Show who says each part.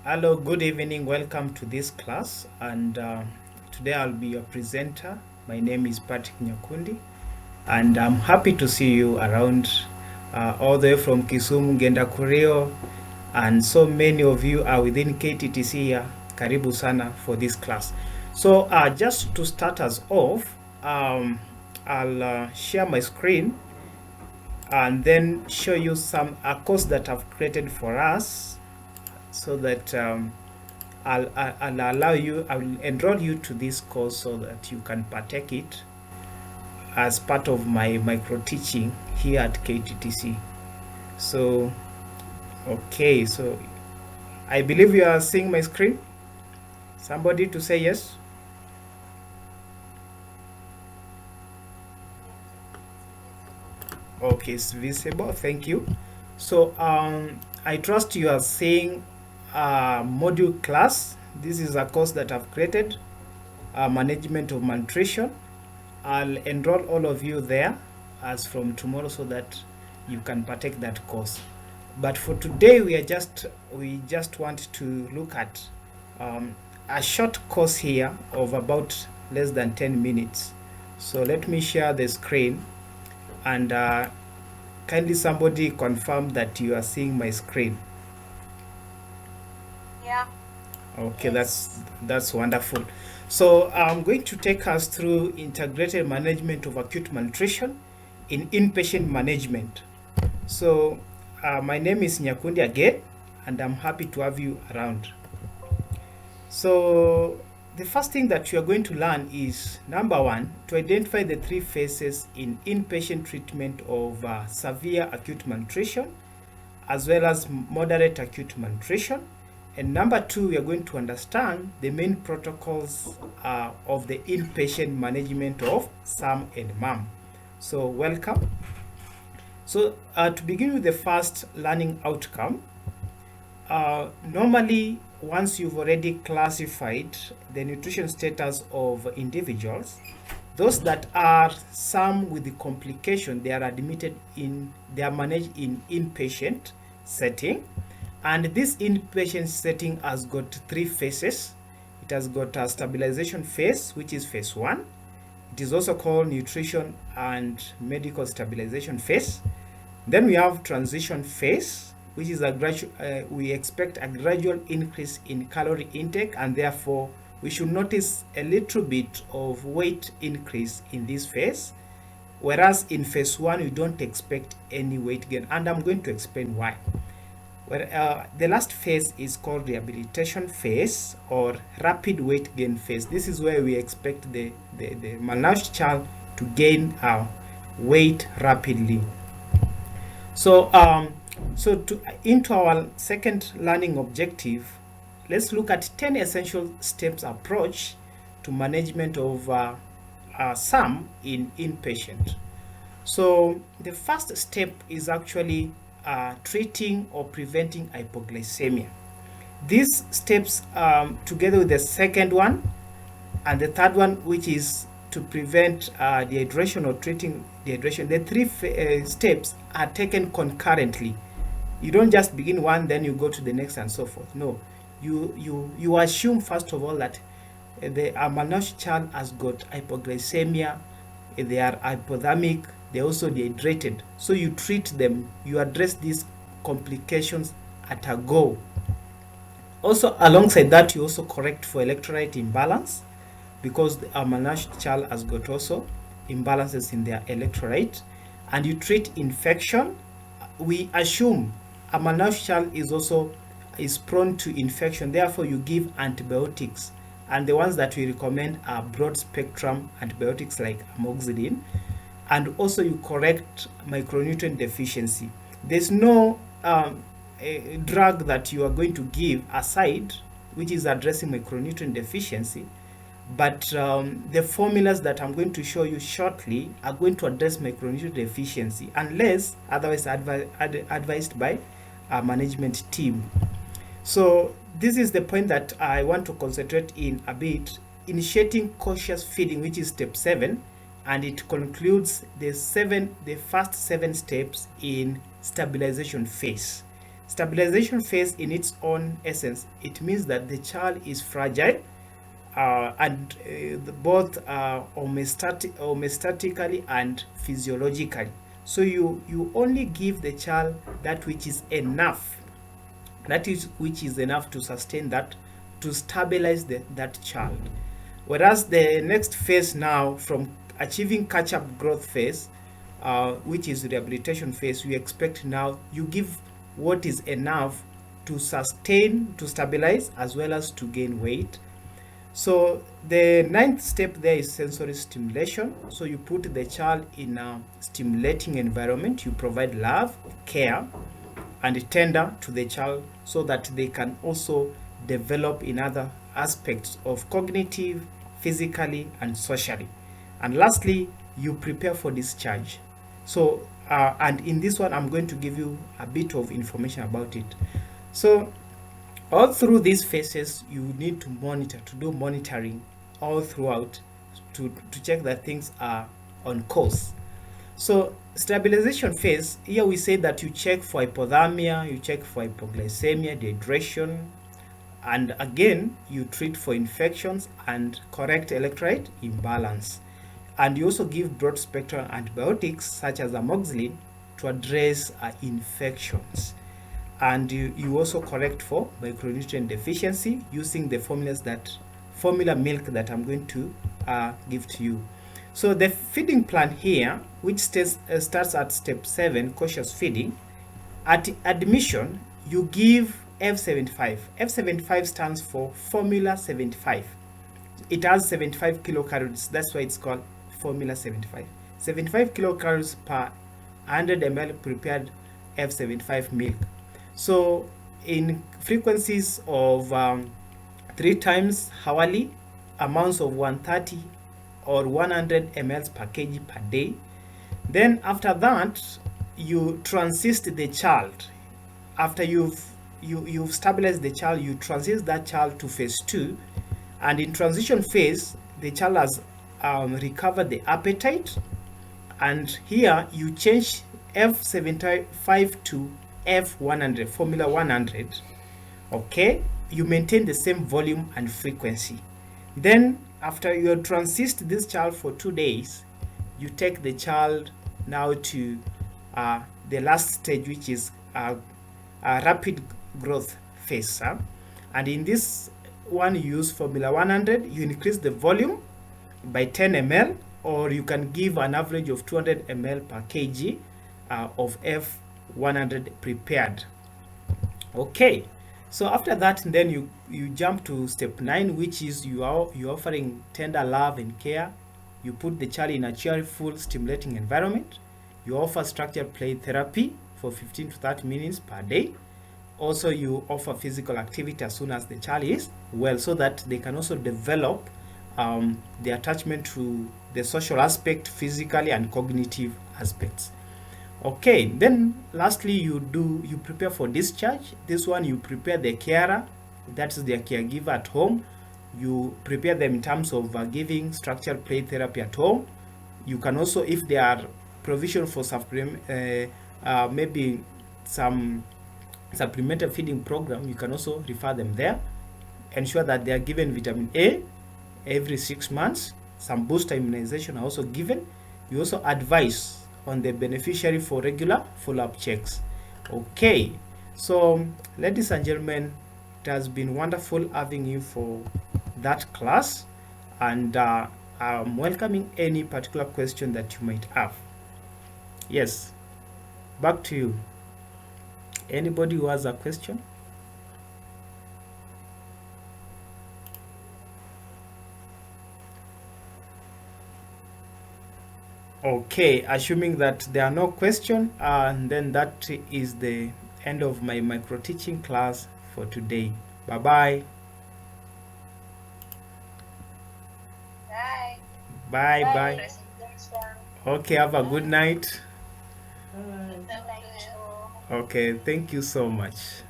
Speaker 1: Hello, good evening. Welcome to this class. And today I'll be your presenter. My name is Patrick Nyakundi, and I'm happy to see you around all the way from Kisumu, Gendakurio, and so many of you are within KTTC here. Karibu sana for this class. So just to start us off, I'll share my screen and then show you some a course that I've created for us so that I'll enroll you to this course so that you can partake it as part of my micro teaching here at KTTC. So, okay, so I believe you are seeing my screen. Somebody to say yes. Okay, it's visible. Thank you. So, I trust you are seeing module class. This is a course that I've created, management of malnutrition. I'll enroll all of you there as from tomorrow so that you can partake that course. But for today, we just want to look at a short course here of about less than 10 minutes. So let me share the screen, and kindly somebody confirm that you are seeing my screen.
Speaker 2: Yeah.
Speaker 1: Okay, that's wonderful. So I'm going to take us through integrated management of acute malnutrition in inpatient management. So my name is Nyakundi again, and I'm happy to have you around. So the first thing that you are going to learn is, number one, to identify the three phases in inpatient treatment of severe acute malnutrition as well as moderate acute malnutrition. And number two, we are going to understand the main protocols of the inpatient management of SAM and MAM. So welcome. So to begin with the first learning outcome, normally once you've already classified the nutrition status of individuals, those that are SAM with the complication, they are managed in inpatient setting. And this inpatient setting has got three phases. It has got a stabilization phase, which is phase 1. It is also called nutrition and medical stabilization phase. Then we have transition phase, which is we expect a gradual increase in calorie intake, and therefore we should notice a little bit of weight increase in this phase. Whereas in phase 1, we don't expect any weight gain, and I'm going to explain why. The last phase is called rehabilitation phase or rapid weight gain phase. This is where we expect the malnourished child to gain weight rapidly. So, into our second learning objective, let's look at 10 essential steps approach to management of SAM in inpatient. So the first step is actually treating or preventing hypoglycemia. These steps, together with the second one and the third one, which is to prevent dehydration or treating dehydration, the three steps are taken concurrently. You don't just begin one, then you go to the next and so forth. No, you assume first of all that the malnourished child has got hypoglycemia, they are hypothermic, they're also dehydrated. So you treat them, you address these complications at a go. Also, alongside that, you also correct for electrolyte imbalance, because the malnourished child has got also imbalances in their electrolyte. And you treat infection. We assume a malnourished child is prone to infection, therefore you give antibiotics, and the ones that we recommend are broad spectrum antibiotics like amoxicillin. And also you correct micronutrient deficiency. There's no a drug that you are going to give aside which is addressing micronutrient deficiency, but the formulas that I'm going to show you shortly are going to address micronutrient deficiency unless otherwise advised by a management team. So this is the point that I want to concentrate in a bit. Initiating cautious feeding, which is step 7, and it concludes the first 7 steps in stabilization phase. Stabilization phase, in its own essence, it means that the child is fragile and both homeostatically and physiologically. So you only give the child that which is enough, which is enough to sustain that, to stabilize that child. Whereas the next phase now, from achieving catch-up growth phase, which is rehabilitation phase, we expect now you give what is enough to sustain, to stabilize, as well as to gain weight. So the ninth step there is sensory stimulation. So you put the child in a stimulating environment. You provide love, care, and tender to the child so that they can also develop in other aspects of cognitive, physically, and socially. And lastly, you prepare for discharge. So and in this one, I'm going to give you a bit of information about it. So all through these phases, you need to monitor, to do monitoring all throughout, to check that things are on course. So stabilization phase, here we say that you check for hypothermia, you check for hypoglycemia, dehydration, and again, you treat for infections and correct electrolyte imbalance. And you also give broad spectrum antibiotics such as amoxicillin to address infections. And you also correct for micronutrient deficiency using the formula milk that I'm going to give to you. So the feeding plan here, which starts at step 7, cautious feeding. At admission, you give F75. F75 stands for formula 75. It has 75 kilocalories. That's why it's called formula 75. 75 kilocalories per 100 ml prepared F75 milk. So in frequencies of 3 times hourly, amounts of 130 or 100 ml per kg per day. Then after that, you transist the child. After you've stabilized the child, you transist that child to phase 2. And in transition phase, the child has recovered the appetite. And here you change F75 to F100, formula 100. Okay, you maintain the same volume and frequency. Then after you transist this child for 2 days, you take the child now to the last stage, which is a rapid growth phase. And in this one, you use formula 100. You increase the volume by 10 ml, or you can give an average of 200 ml per kg of F100 prepared. Okay, so after that, then you jump to step 9, which is you're offering tender love and care. You put the child in a cheerful, stimulating environment. You offer structured play therapy for 15 to 30 minutes per day. Also, you offer physical activity as soon as the child is well, so that they can also develop the attachment to the social aspect, physically and cognitive aspects. Okay, then lastly, you prepare for discharge. This one, you prepare the carer, that's their caregiver at home. You prepare them in terms of giving structured play therapy at home. You can also, if there are provision for maybe some supplementary feeding program, you can also refer them there. Ensure that they are given vitamin A every 6 months. Some booster immunization are also given. You also advise on the beneficiary for regular follow-up checks. Okay, so ladies and gentlemen, it has been wonderful having you for that class, and I'm welcoming any particular question that you might have. Yes, back to you. Anybody who has a question? Okay, assuming that there are no questions, and then that is the end of my micro-teaching class for today. Bye-bye.
Speaker 2: Bye.
Speaker 1: Bye-bye. Okay, have a good night.
Speaker 2: Bye.
Speaker 1: Okay, thank you so much.